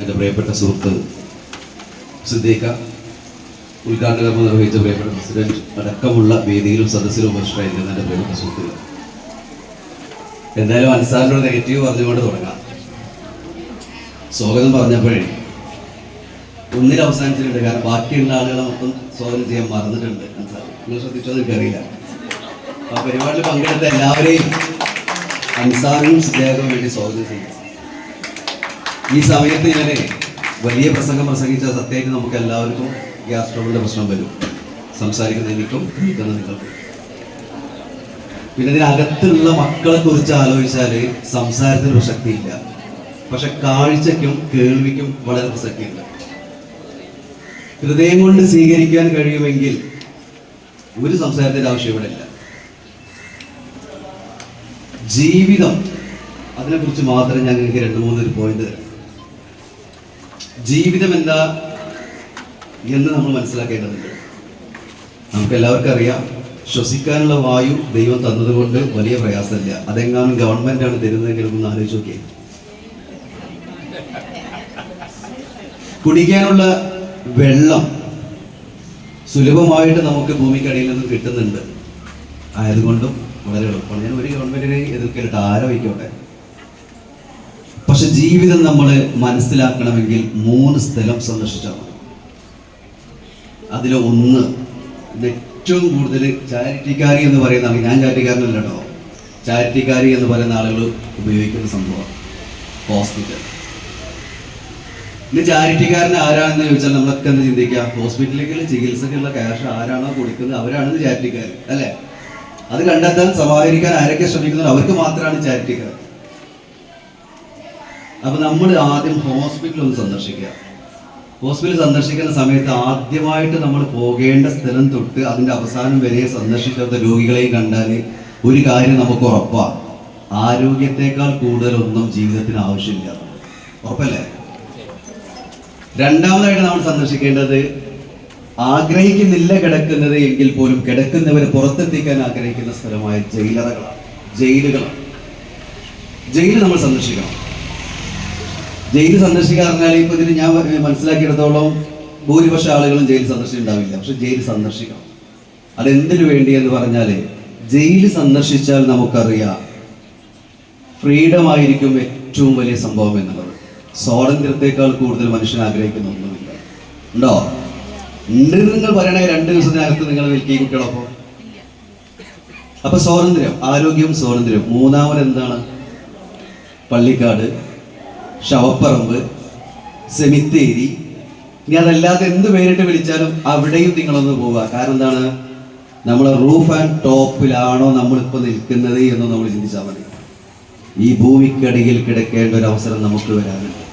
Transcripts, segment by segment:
എൻ്റെ പ്രിയപ്പെട്ട സുഹൃത്ത് സിദ്ദീഖ, ഉദ്ഘാടന കർമ്മം നിർവഹിച്ച പ്രിയപ്പെട്ട പ്രസിഡന്റ് അടക്കമുള്ള വേദിയിലും സദസ്സിലും ഉപേക്ഷിച്ചിരിക്കുന്ന എൻ്റെ പ്രിയപ്പെട്ട സുഹൃത്തുക്കൾ, എന്തായാലും അൻസാറിനോട് നെഗറ്റീവ് പറഞ്ഞുകൊണ്ട് തുടങ്ങാം. സ്വാഗതം പറഞ്ഞപ്പോഴേ ഒന്നിൽ അവസാനിച്ചിട്ടുണ്ട്, കാരണം ബാക്കിയുള്ള ആളുകളെ മൊത്തം സ്വാഗതം ചെയ്യാൻ മറന്നിട്ടുണ്ട്. അൻസാർ, നിങ്ങൾ ശ്രദ്ധിച്ചോ എനിക്കറിയില്ല. ആ പരിപാടിയിൽ പങ്കെടുത്ത എല്ലാവരെയും അൻസാറിനും സിദ്ദീഖിനും വേണ്ടി സ്വാഗതം ചെയ്യാം. ഈ സമയത്ത് ഞാൻ വലിയ പ്രസംഗം പ്രസംഗിച്ച സത്യമായിട്ട് നമുക്ക് എല്ലാവർക്കും ഗ്യാസ് ട്രബിളിൻ്റെ പ്രശ്നം വരും. സംസാരിക്കുന്ന എനിക്കും കേൾക്കുന്ന നിങ്ങൾക്കും. പിന്നെ ഇതിനകത്തുള്ള മക്കളെ കുറിച്ച് ആലോചിച്ചാൽ സംസാരത്തിന് പ്രസക്തിയില്ല, പക്ഷെ കാഴ്ചയ്ക്കും കേൾവിക്കും വളരെ പ്രസക്തിയുണ്ട്. ഹൃദയം കൊണ്ട് സ്വീകരിക്കാൻ കഴിയുമെങ്കിൽ ഒരു സംസാരത്തിൻ്റെ ആവശ്യം ഇവിടെ ഇല്ല. ജീവിതം, അതിനെക്കുറിച്ച് മാത്രം ഞാൻ നിങ്ങൾക്ക് 2-3 പോയിന്റ് തരാം. ജീവിതം എന്താ എന്ന് നമ്മൾ മനസ്സിലാക്കേണ്ടതുണ്ട്. നമുക്ക് എല്ലാവർക്കും അറിയാം, ശ്വസിക്കാനുള്ള വായു ദൈവം തന്നതുകൊണ്ട് വലിയ പ്രയാസമില്ല. അതെങ്ങാനും ഗവൺമെന്റാണ് തരുന്നതെങ്കിൽ ഒന്ന് ആലോചിച്ച് നോക്കിയേ. കുടിക്കാനുള്ള വെള്ളം സുലഭമായിട്ട് നമുക്ക് ഭൂമിക്കടിയിൽ നിന്ന് കിട്ടുന്നുണ്ട്. ആയതുകൊണ്ടും വളരെ എളുപ്പമാണ്. ഞാൻ ഒരു ഗവൺമെന്റിനെ എതിർക്കലിട്ട് ആരോപിക്കട്ടെ. പക്ഷെ ജീവിതം നമ്മൾ മനസ്സിലാക്കണമെങ്കിൽ 3 സ്ഥലം സന്ദർശിച്ചാൽ മതി. അതിലൊന്ന്, ഏറ്റവും കൂടുതൽ ചാരിറ്റിക്കാരി എന്ന് പറയുന്ന ആൾ, ഞാൻ ചാരിറ്റിക്കാരനല്ല കേട്ടോ, ചാരിറ്റിക്കാരി എന്ന് പറയുന്ന ആളുകൾ ഉപയോഗിക്കുന്ന സംഭവം ഹോസ്പിറ്റൽ. ഇനി ചാരിറ്റിക്കാരൻ ആരാണെന്ന് ചോദിച്ചാൽ നമ്മളൊക്കെ എന്ത് ചിന്തിക്കുക? ഹോസ്പിറ്റലിലേക്കുള്ള ചികിത്സക്കുള്ള ക്യാഷ് ആരാണോ കൊടുക്കുന്നത് അവരാണെന്ന് ചാരിറ്റിക്കാർ, അല്ലേ? അത് കണ്ടെത്താൻ സമാഹരിക്കാൻ ആരൊക്കെ ശ്രമിക്കുന്നത് അവർക്ക് മാത്രമാണ് ചാരിറ്റിക്കാർ. അപ്പൊ നമ്മൾ ആദ്യം ഹോസ്പിറ്റൽ ഒന്ന് സന്ദർശിക്കുക. ഹോസ്പിറ്റൽ സന്ദർശിക്കുന്ന സമയത്ത് ആദ്യമായിട്ട് നമ്മൾ പോകേണ്ട സ്ഥലം തൊട്ട് അതിൻ്റെ അവസാനം വരെ സന്ദർശിക്കാത്ത രോഗികളെയും കണ്ടാൽ ഒരു കാര്യം നമുക്ക് ഉറപ്പാണ്, ആരോഗ്യത്തെക്കാൾ കൂടുതലൊന്നും ജീവിതത്തിന് ആവശ്യമില്ല. ഉറപ്പല്ലേ? രണ്ടാമതായിട്ട് നമ്മൾ സന്ദർശിക്കേണ്ടത്, ആഗ്രഹിക്കുന്നില്ല കിടക്കുന്നത് എങ്കിൽ പോലും കിടക്കുന്നവരെ പുറത്തെത്തിക്കാൻ ആഗ്രഹിക്കുന്ന സ്ഥലമായ ജയിലുകളാണ്. ജയിൽ നമ്മൾ സന്ദർശിക്കണം. ജയിൽ സന്ദർശിക്കുക പറഞ്ഞാൽ ഇപ്പൊ ഇതിന് ഞാൻ മനസ്സിലാക്കിയിടത്തോളം ഭൂരിപക്ഷ ആളുകളും ജയിൽ സന്ദർശിച്ചിട്ടുണ്ടാവില്ല. പക്ഷെ ജയിൽ സന്ദർശിക്കണം. അതെന്തിനു വേണ്ടി എന്ന് പറഞ്ഞാൽ, ജയിൽ സന്ദർശിച്ചാൽ നമുക്കറിയാം ഫ്രീഡം ആയിരിക്കും ഏറ്റവും വലിയ സംഭവം എന്നുള്ളത്. സ്വാതന്ത്ര്യത്തെക്കാൾ കൂടുതൽ മനുഷ്യൻ ആഗ്രഹിക്കുന്ന ഒന്നുമില്ല. ഉണ്ടോ? ഉണ്ട്. നിങ്ങൾ പറയണേ 2 ദിവസത്തിനകത്ത് നിങ്ങൾ നിൽക്കുക കുട്ടികളൊപ്പം. അപ്പൊ സ്വാതന്ത്ര്യം, ആരോഗ്യവും സ്വാതന്ത്ര്യം. മൂന്നാമത് എന്താണ്? പള്ളിക്കാട്, ശവപ്പറമ്പ്, സെമിത്തേരി. ഇനി അതല്ലാതെ എന്ത് പേരിട്ട് വിളിച്ചാലും അവിടെയും നിങ്ങളൊന്ന് പോവുക. കാരണം എന്താണ്? നമ്മളെ റൂഫ് ആൻഡ് ടോപ്പിലാണോ നമ്മളിപ്പോൾ നിൽക്കുന്നത് എന്ന് നമ്മൾ ചിന്തിച്ചാൽ മതി. ഈ ഭൂമിക്കടിയിൽ കിടക്കേണ്ട ഒരു അവസരം നമുക്ക് വരാനുണ്ട്.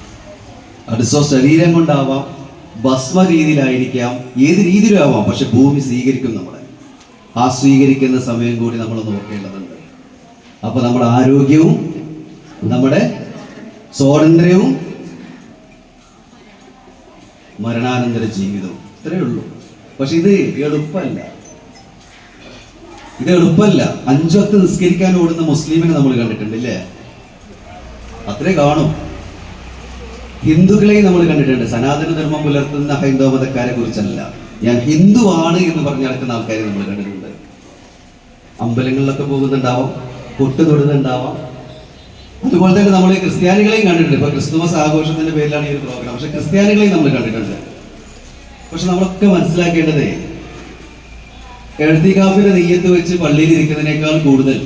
അത് ശരീരം കൊണ്ടാവാം, ഭസ്മ രീതിയിലായിരിക്കാം, ഏത് രീതിയിലും ആവാം. പക്ഷെ ഭൂമി സ്വീകരിക്കും നമ്മളെ. ആ സ്വീകരിക്കുന്ന സമയം കൂടി നമ്മൾ നോക്കേണ്ടതുണ്ട്. അപ്പൊ നമ്മുടെ ആരോഗ്യവും നമ്മുടെ സ്വാതന്ത്ര്യവും മരണാനന്തര ജീവിതവും, ഇത്രയേ ഉള്ളൂ. പക്ഷെ ഇത് എളുപ്പമല്ല. 5 വക്ത് നിസ്കരിക്കാൻ ഓടുന്ന മുസ്ലിമിനെ നമ്മൾ കണ്ടിട്ടുണ്ട്, ഇല്ലേ? അത്രേ കാണും. ഹിന്ദുക്കളെയും നമ്മൾ കണ്ടിട്ടുണ്ട്. സനാതന ധർമ്മം പുലർത്തുന്ന ഹൈന്ദവ മതക്കാരെ കുറിച്ചല്ല, ഞാൻ ഹിന്ദുവാണ് എന്ന് പറഞ്ഞ് നടക്കുന്ന ആൾക്കാരെ നമ്മൾ കണ്ടിട്ടുണ്ട്. അമ്പലങ്ങളിലൊക്കെ പോകുന്നുണ്ടാവാം, കൊട്ടു തൊടുന്നുണ്ടാവാം. അതുപോലെ തന്നെ നമ്മൾ ക്രിസ്ത്യാനികളെയും കണ്ടിട്ടുണ്ട്. ഇപ്പൊ ക്രിസ്തുമസ് ആഘോഷത്തിന്റെ പേരിലാണ് ഈ ഒരു പ്രോഗ്രാം. പക്ഷെ ക്രിസ്ത്യാനികളെയും നമ്മൾ കണ്ടിട്ടുണ്ട്. പക്ഷെ നമ്മളൊക്കെ മനസ്സിലാക്കേണ്ടത്, എഴുത്തികാഫിന്റെ നെയ്യത്ത് വെച്ച് പള്ളിയിൽ ഇരിക്കുന്നതിനേക്കാൾ കൂടുതൽ,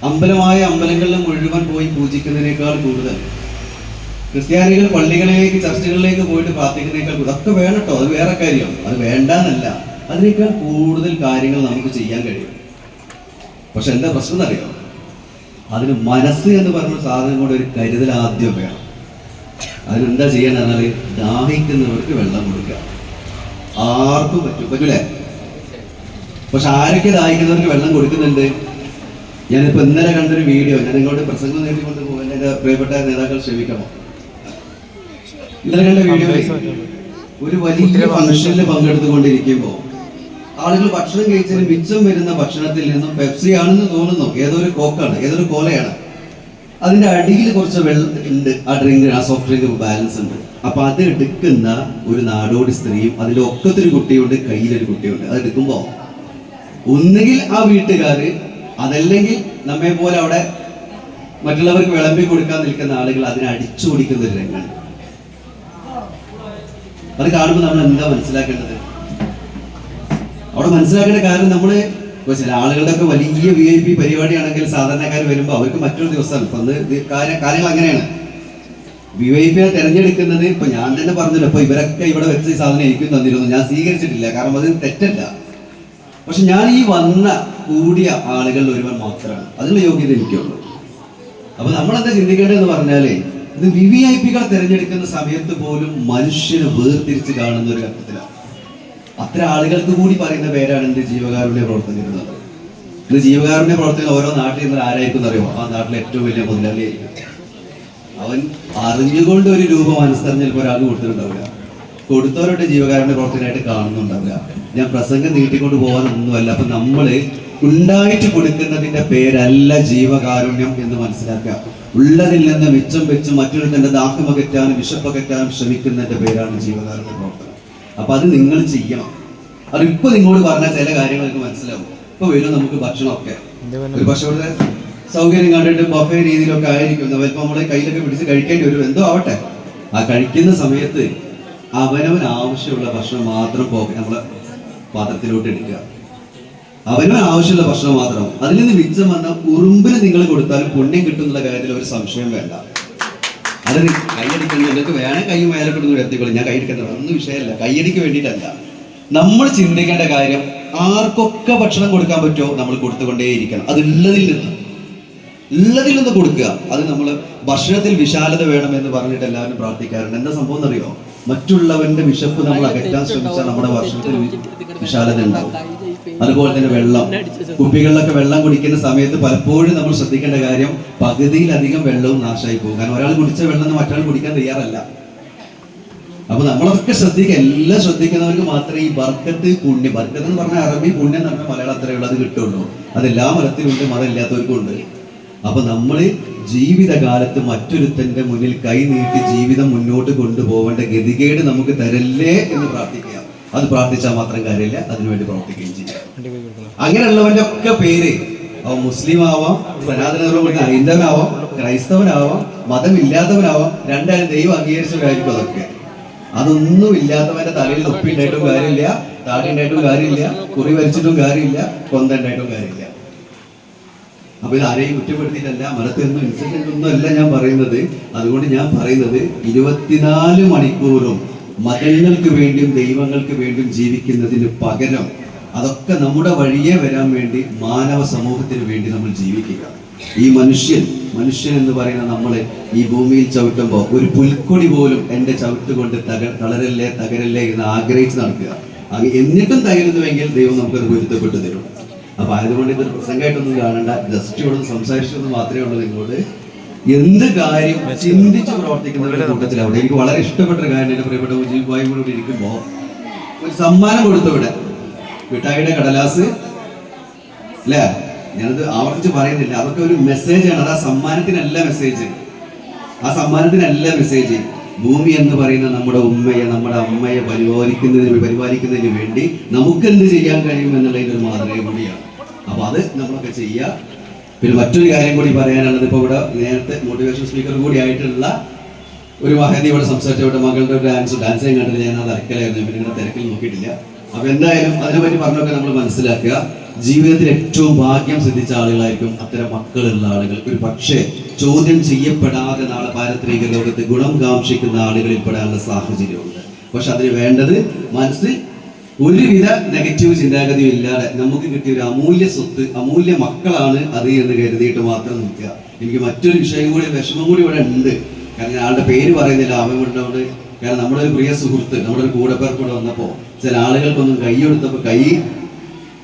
അമ്പലങ്ങളിൽ മുഴുവൻ പോയി പൂജിക്കുന്നതിനേക്കാൾ കൂടുതൽ, ക്രിസ്ത്യാനികൾ പള്ളികളിലേക്ക് ചർച്ചുകളിലേക്ക് പോയിട്ട് പ്രാർത്ഥിക്കുന്നതിനേക്കാൾ ഇതൊക്കെ വേണം കേട്ടോ, അത് വേറെ കാര്യം, അത് വേണ്ടാന്നല്ല. അതിനേക്കാൾ കൂടുതൽ കാര്യങ്ങൾ നമുക്ക് ചെയ്യാൻ കഴിയും. പക്ഷെ എന്താ പ്രശ്നം എന്നറിയാം? അതിന് മനസ്സ് എന്ന് പറഞ്ഞ സാധനം കൊണ്ട് ഒരു കരുതൽ ആദ്യം വേണം. അതിനെന്താ ചെയ്യാന്ന് പറഞ്ഞാൽ, ദാഹിക്കുന്നവർക്ക് വെള്ളം കൊടുക്കുക. ആർക്കും പറ്റൂലേ? പക്ഷെ ആരൊക്കെ ദാഹിക്കുന്നവർക്ക് വെള്ളം കൊടുക്കുന്നുണ്ട്? ഞാനിപ്പോ ഇന്നലെ കണ്ടൊരു വീഡിയോ, ഞാൻ നിങ്ങളോട് പ്രസംഗം നേടിക്കൊണ്ട് പോകുന്ന എൻ്റെ പ്രിയപ്പെട്ട നേതാക്കൾ ക്ഷമിക്കണം. ഇന്നലെ കണ്ട വീഡിയോ, ഒരു വലിയ ഫംഗ്ഷനിൽ പങ്കെടുത്തുകൊണ്ടിരിക്കുമ്പോൾ ആളുകൾ ഭക്ഷണം കഴിച്ചതിന് മിച്ചം വരുന്ന ഭക്ഷണത്തിൽ നിന്നും പെപ്സി ആണെന്ന് തോന്നുന്നു, ഏതൊരു കോക്കാണ്, ഏതൊരു കോലയാണ്, അതിന്റെ അടിയിൽ കുറച്ച് വെള്ളം ഉണ്ട്, ആ ഡ്രിങ്ക്, ആ സോഫ്റ്റ് ഡ്രിങ്ക് ബാലൻസ് ഉണ്ട്. അപ്പൊ അത് എടുക്കുന്ന ഒരു നാടോടി സ്ത്രീയും അതിൽ ഒക്കത്തൊരു കുട്ടിയുണ്ട്, കയ്യിലൊരു കുട്ടിയുണ്ട്. അത് എടുക്കുമ്പോൾ ഒന്നുകിൽ ആ വീട്ടുകാര്, അതല്ലെങ്കിൽ നമ്മെ പോലെ അവിടെ മറ്റുള്ളവർക്ക് വിളമ്പി കൊടുക്കാൻ നിൽക്കുന്ന ആളുകൾ അതിനെ അടിച്ചു കുടിക്കുന്ന ഒരു രംഗമാണ്. അത് കാണുമ്പോൾ നമ്മൾ എന്താ മനസ്സിലാക്കേണ്ടത്? അവിടെ മനസ്സിലാക്കേണ്ട കാരണം, നമ്മള് ഇപ്പൊ ചില ആളുകളുടെ ഒക്കെ വലിയ VIP പരിപാടിയാണെങ്കിൽ സാധാരണക്കാർ വരുമ്പോൾ അവർക്ക് മറ്റൊരു ദിവസമാണ്. ഇപ്പൊ കാര്യങ്ങൾ അങ്ങനെയാണ്. VIP തിരഞ്ഞെടുക്കുന്നത് ഇപ്പൊ ഞാൻ തന്നെ പറഞ്ഞല്ലോ, ഇപ്പൊ ഇവരൊക്കെ ഇവിടെ വെച്ച ഈ സാധനം എനിക്കും തന്നിരുന്നു, ഞാൻ സ്വീകരിച്ചിട്ടില്ല, കാരണം അത് തെറ്റല്ല. പക്ഷെ ഞാൻ ഈ വന്ന കൂടിയ ആളുകളിൽ ഒരുവൻ മാത്രമാണ്, അതിനുള്ള യോഗ്യത എനിക്കുള്ളൂ. അപ്പൊ നമ്മളെന്താ ചിന്തിക്കേണ്ടതെന്ന് പറഞ്ഞാലേ, ഇത് VVIPകൾ തിരഞ്ഞെടുക്കുന്ന സമയത്ത് പോലും മനുഷ്യനെ വേർതിരിച്ച് കാണുന്ന ഒരു ഘട്ടത്തിലാണ്. അത്തരം ആളുകൾക്ക് കൂടി പറയുന്ന പേരാണ് എന്ത്? ജീവകാരുണ്യ പ്രവർത്തകർ എന്നത്. ഇത് ജീവകാരുണ്യ പ്രവർത്തകർ ഓരോ നാട്ടിൽ നിന്ന് ആരായിരിക്കും അറിയുമോ? ആ നാട്ടിലെ ഏറ്റവും വലിയ മുതലാളിയായിരിക്കും. അവൻ അറിഞ്ഞുകൊണ്ട് ഒരു രൂപ മനസ്സറിഞ്ഞ് ചിലപ്പോൾ ഒരാൾക്ക് കൊടുത്തിട്ടുണ്ടാവില്ല, കൊടുത്തവരുടെ ജീവകാരുണ്യ പ്രവർത്തകനായിട്ട് കാണുന്നുണ്ടാവില്ല. ഞാൻ പ്രസംഗം നീട്ടിക്കൊണ്ട് പോകാനൊന്നുമല്ല. അപ്പൊ നമ്മള് ഉണ്ടായിട്ട് കൊടുക്കുന്നതിന്റെ പേരല്ല ജീവകാരുണ്യം എന്ന് മനസ്സിലാക്കുക. ഉള്ളതിൽ നിന്ന് മിച്ചം വെച്ച് മറ്റൊരുത്തന്റെ ദാഹമകറ്റാനും വിശപ്പകറ്റാനും ശ്രമിക്കുന്നതിന്റെ പേരാണ് ജീവകാരുണ്യ പ്രവർത്തനം. അപ്പൊ അത് നിങ്ങൾ ചെയ്യണം. അതിപ്പോ നിങ്ങളോട് പറഞ്ഞ ചില കാര്യങ്ങൾക്ക് മനസ്സിലാവും. ഇപ്പൊ വരും നമുക്ക് ഭക്ഷണമൊക്കെ ഒരു പക്ഷേ ഇവിടെ സൗകര്യം കണ്ടിട്ട് ബഫേ രീതിയിലൊക്കെ ആയിരിക്കും, ചിലപ്പോൾ നമ്മളെ കയ്യിലൊക്കെ പിടിച്ച് കഴിക്കേണ്ടി വരും, എന്തോ ആവട്ടെ. ആ കഴിക്കുന്ന സമയത്ത് അവനവൻ ആവശ്യമുള്ള ഭക്ഷണം മാത്രം നമ്മളെ പാത്രത്തിലോട്ട് എടുക്കുക. അവനവൻ ആവശ്യമുള്ള ഭക്ഷണം മാത്രം. അതിൽ നിന്ന് മിച്ചം വന്ന ഉറുമ്പിന് നിങ്ങൾ കൊടുത്താലും പുണ്യം കിട്ടുന്നുള്ള കാര്യത്തിൽ ഒരു സംശയം വേണ്ട. അത് കൈയടിക്കുന്നത് നിങ്ങൾക്ക് വേണേ കൈ മേലെ കിട്ടുന്ന വ്യക്തികൾ, ഞാൻ കൈയടിക്കുന്നത് ഒന്നും വിഷയമല്ല, കൈയടിക്ക് വേണ്ടിയിട്ടല്ല. നമ്മൾ ചിന്തിക്കേണ്ട കാര്യം, ആർക്കൊക്കെ ഭക്ഷണം കൊടുക്കാൻ പറ്റുമോ നമ്മൾ കൊടുത്തുകൊണ്ടേയിരിക്കണം. അത് ഉള്ളതിൽ നിന്ന് കൊടുക്കുക. അത് നമ്മൾ ഭക്ഷണത്തിൽ വിശാലത വേണമെന്ന് പറഞ്ഞിട്ട് എല്ലാവരും പ്രാർത്ഥിക്കാറുണ്ട്. എന്താ സംഭവം എന്നറിയോ? മറ്റുള്ളവന്റെ വിശപ്പ് നമ്മൾ അകറ്റാൻ ശ്രമിച്ചാൽ നമ്മുടെ ഭക്ഷണത്തിൽ വിശാലത ഉണ്ടാവും. അതുപോലെ തന്നെ വെള്ളം, കുപ്പികളിലൊക്കെ വെള്ളം കുടിക്കുന്ന സമയത്ത് പലപ്പോഴും നമ്മൾ ശ്രദ്ധിക്കേണ്ട കാര്യം, പകുതിയിലധികം വെള്ളവും നാശമായി പോകും. കാരണം ഒരാൾ കുടിച്ച വെള്ളം മറ്റൊരാൾ കുടിക്കാൻ തയ്യാറല്ല. അപ്പൊ നമ്മളൊക്കെ ശ്രദ്ധിക്കുക. എല്ലാം ശ്രദ്ധിക്കുന്നവർക്ക് മാത്രമേ ഈ ബർക്കത്ത്, പുണ്യം, ബർക്കത്ത് എന്ന് പറഞ്ഞാൽ അറബി, പുണ്യം എന്ന് പറഞ്ഞാൽ മലയാളം അത്രയേ ഉള്ളത് കിട്ടുള്ളൂ. അതെല്ലാ മതത്തിലുണ്ട്, മതം ഇല്ലാത്തവർക്കും ഉണ്ട്. അപ്പൊ നമ്മള് ജീവിതകാലത്ത് മറ്റൊരുത്തന്റെ മുന്നിൽ കൈ നീട്ടി ജീവിതം മുന്നോട്ട് കൊണ്ടുപോകേണ്ട ഗതികേട് നമുക്ക് തരല്ലേ എന്ന് പ്രാർത്ഥിക്കുക. അത് പ്രാർത്ഥിച്ചാൽ മാത്രം കാര്യമില്ല, അതിനുവേണ്ടി പ്രവർത്തിക്കുകയും ചെയ്യാം. അങ്ങനെയുള്ളവന്റെ ഒക്കെ പേര്, അവൻ മുസ്ലിം ആവാം, സനാതന ഹൈന്ദവനാവാം, ക്രൈസ്തവനാവാം, മതമില്ലാത്തവനാവാം, രണ്ടായാലും ദൈവം അംഗീകരിച്ചവരായിരിക്കും. അതൊന്നും ഇല്ലാത്തവന്റെ തലയിൽ ഒപ്പിണ്ടായിട്ടും കാര്യമില്ല, താടി ഉണ്ടായിട്ടും കാര്യമില്ല, കുറി വരച്ചിട്ടും കാര്യമില്ല, കൊന്ത ഉണ്ടായിട്ടും കാര്യമില്ല. അപ്പൊ ഇത് ആരെയും കുറ്റപ്പെടുത്തിയിട്ടല്ല, മതത്തിനൊന്നും ഇൻസിഡന്റൊന്നും അല്ല ഞാൻ പറയുന്നത്. അതുകൊണ്ട് ഞാൻ പറയുന്നത് 24 മണിക്കൂറും മതങ്ങൾക്ക് വേണ്ടിയും ദൈവങ്ങൾക്ക് വേണ്ടിയും ജീവിക്കുന്നതിന് പകരം അതൊക്കെ നമ്മുടെ വഴിയെ വരാൻ വേണ്ടി മാനവ സമൂഹത്തിന് വേണ്ടി നമ്മൾ ജീവിക്കുക. ഈ മനുഷ്യൻ എന്ന് പറയുന്ന നമ്മളെ ഈ ഭൂമിയിൽ ചവിട്ടുമ്പോൾ ഒരു പുൽക്കൊടി പോലും എൻ്റെ ചവിട്ട് കൊണ്ട് തകരല്ലേ എന്ന് ആഗ്രഹിച്ച് നടക്കുക. എന്നിട്ടും തകരുന്നുവെങ്കിൽ ദൈവം നമുക്കത് പൊരുത്തപ്പെട്ടു തരും. അപ്പൊ അതുകൊണ്ട് ഇതൊരു പ്രസംഗമായിട്ടൊന്നും കാണണ്ട, ജസ്റ്റ് ഇവിടെ സംസാരിച്ചതെന്ന് മാത്രമേ ഉള്ളൂ നിങ്ങളോട്. എന്ത് കാര്യം ചിന്തിച്ച് പ്രവർത്തിക്കുന്നവരുടെ കൂട്ടത്തിൽ അവിടെ എനിക്ക് വളരെ ഇഷ്ടപ്പെട്ട കാര്യം, എൻ്റെ പ്രിയപ്പെട്ട മുജീബ് ഭായി കൂടെ ഇരിക്കുമ്പോ ഒരു സമ്മാനം കൊടുത്തു. ഇവിടെ മിഠായിയുടെ കടലാസ് അല്ലേ, ഞാനത് ആവർത്തിച്ച് പറയുന്നില്ല, അതൊക്കെ ഒരു മെസ്സേജാണ്. അത് ആ സമ്മാനത്തിനല്ല മെസ്സേജ്. ഭൂമി എന്ന് പറയുന്ന നമ്മുടെ ഉമ്മയെ, നമ്മുടെ അമ്മയെ പരിപാലിക്കുന്നതിന് വേണ്ടി നമുക്ക് എന്ത് ചെയ്യാൻ കഴിയും എന്നുള്ളതിന്റെ ഒരു മാതൃക കൂടിയാണ്. അപ്പൊ അത് നമ്മളൊക്കെ ചെയ്യുക. പിന്നെ മറ്റൊരു കാര്യം കൂടി പറയാനുള്ളത്, ഇപ്പൊ ഇവിടെ നേരത്തെ മോട്ടിവേഷൻ സ്പീക്കർ കൂടി ആയിട്ടുള്ള ഒരു മഹതി ഇവിടെ സംസാരിച്ച മകളുടെ ഡാൻസ് ഞാൻ കണ്ടില്ല, ഞാൻ അത് അരക്കലായിരുന്നു, പിന്നെ ഇങ്ങനെ തിരക്കിൽ നോക്കിയിട്ടില്ല. അപ്പൊ എന്തായാലും അതിനെപ്പറ്റി പറഞ്ഞൊക്കെ നമ്മൾ മനസ്സിലാക്കുക. ജീവിതത്തിൽ ഏറ്റവും ഭാഗ്യം സിദ്ധിച്ച ആളുകളായിരിക്കും അത്തരം മക്കളുള്ള ആളുകൾ. ഒരു പക്ഷേ ചോദ്യം ചെയ്യപ്പെടാതെ നാളെ പാരത്രിക ലോകത്ത് ഗുണം കാക്ഷിക്കുന്ന ആളുകളിൽ പെടാനുള്ള സാഹചര്യമുണ്ട്. പക്ഷെ അതിന് വേണ്ടത് മനസ്സിൽ ഒരുവിധ നെഗറ്റീവ് ചിന്താഗതിയും ഇല്ലാതെ നമുക്ക് കിട്ടിയ ഒരു അമൂല്യ സ്വത്ത്, അമൂല്യ മക്കളാണ് അത് എന്ന് കരുതിയിട്ട് മാത്രം നിൽക്കുക. എനിക്ക് മറ്റൊരു വിഷയം കൂടി, വിഷമം കൂടി ഇവിടെ ഉണ്ട്. കാരണം ആളുടെ പേര് പറയുന്നില്ല, അവൻ കൊണ്ടവിടെ. കാരണം നമ്മുടെ ഒരു പ്രിയ സുഹൃത്ത്, നമ്മുടെ ഒരു കൂടെപ്പേർക്ക് കൂടെ വന്നപ്പോൾ ചില ആളുകൾക്കൊന്നും കൈ കൊടുത്തപ്പോൾ കൈ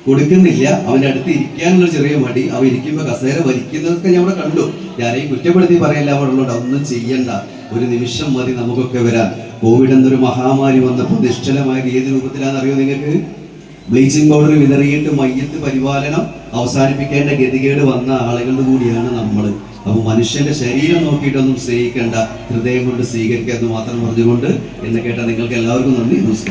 കൊടുക്കുന്നില്ല, അവൻ്റെ അടുത്ത് ഇരിക്കാനുള്ള ചെറിയ മടി, അവ ഇരിക്കുമ്പോൾ കസേര വലിക്കുന്നതൊക്കെ ഞാൻ അവിടെ കണ്ടു. ഞാനെയും കുറ്റപ്പെടുത്തി പറയില്ല, അവിടെ ഉള്ളതുകൊണ്ട് ഒന്നും ചെയ്യണ്ട, ഒരു നിമിഷം മതി നമുക്കൊക്കെ വരാൻ. കോവിഡ് എന്നൊരു മഹാമാരി വന്നപ്പോൾ നിശ്ചലമായത് ഏത് രൂപത്തിലാണെന്നറിയോ നിങ്ങൾക്ക്? ബ്ലീച്ചിങ് പൗഡർ വിതറിയിട്ട് മയ്യത്ത് പരിപാലനം അവസാനിപ്പിക്കേണ്ട ഗതികേട് വന്ന ആളുകളുടെ കൂടിയാണ് നമ്മൾ. അപ്പോൾ മനുഷ്യന്റെ ശരീരം നോക്കിയിട്ടൊന്നും സ്നേഹിക്കേണ്ട, ഹൃദയം കൊണ്ട് സ്വീകരിക്കുക എന്ന് മാത്രം പറഞ്ഞുകൊണ്ട് എന്നെ കേട്ട നിങ്ങൾക്ക് എല്ലാവർക്കും നന്ദി, നമസ്കാരം.